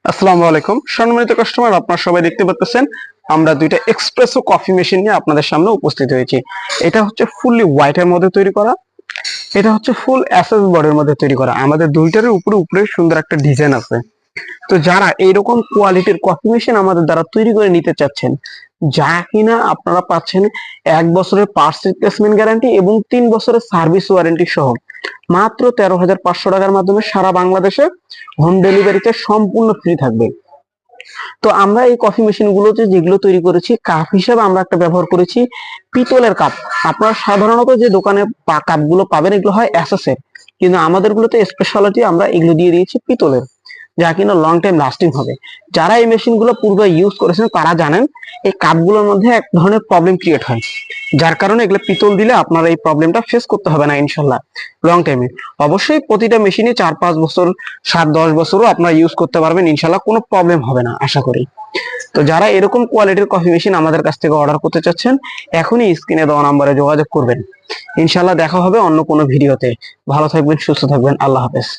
আসসালামু আলাইকুম সম্মানিত কাস্টমার, আপনারা সবাই দেখতে পাচ্ছেন আমরা দুইটা এক্সপ্রেসো কফি মেশিন নিয়ে আপনাদের সামনে উপস্থিত হয়েছি। এটা হচ্ছে ফুললি হোয়াইটের মধ্যে তৈরি করা, এটা হচ্ছে ফুল এসএস বডির মধ্যে তৈরি করা। আমাদের দুইটার উপরে উপরে সুন্দর একটা ডিজাইন আছে। তো যারা এইরকম কোয়ালিটির কফি মেশিন আমাদের দ্বারা তৈরি করে নিতে চাচ্ছেন, যা কিনা আপনারা পাচ্ছেন 1 বছরের পার্টস রিপ্লেসমেন্ট গ্যারান্টি এবং 3 বছরের সার্ভিস ওয়ারেন্টি সহ মাত্র 13,500 টাকার মাধ্যমে সারা বাংলাদেশে হোম ডেলিভারিতে সম্পূর্ণ ফ্রি থাকবে। তো আমরা এই কফি মেশিন গুলোতে যেগুলো তৈরি করেছি, কাপ হিসেবে আমরা একটা ব্যবহার করেছি পিতলের কাপ। আপনারা সাধারণত যে দোকানে কাপগুলো পাবেন এগুলো হয় এসএস এর, কিন্তু আমাদের গুলোতে স্পেশালিটি আমরা এগুলো দিয়ে দিয়েছি পিতলের, যা কিনা লং টাইম লাস্টিং হবে। যারা এই মেশিন গুলো পূর্বে ইউজ করেছেন তারা জানেন এই কাপগুলোর মধ্যে এক ধরনের প্রবলেম ক্রিয়েট হয়, যার কারণে এগুলো পিতল দিলে আপনারা এই প্রবলেমটা ফেস করতে হবে না ইনশাল্লাহ লং টাইমে। অবশ্যই প্রতিটা মেশিনে 4-5 বছর, 7-10 বছরও আপনারা ইউজ করতে পারবেন, ইনশাল্লাহ কোনো প্রবলেম হবে না আশা করি। তো যারা এরকম কোয়ালিটির কফি মেশিন আমাদের কাছ থেকে অর্ডার করতে চাচ্ছেন, এখনই স্ক্রিনে দেওয়া নম্বরে যোগাযোগ করবেন। ইনশাল্লাহ দেখা হবে অন্য কোনো ভিডিওতে। ভালো থাকবেন, সুস্থ থাকবেন, আল্লাহ হাফেজ।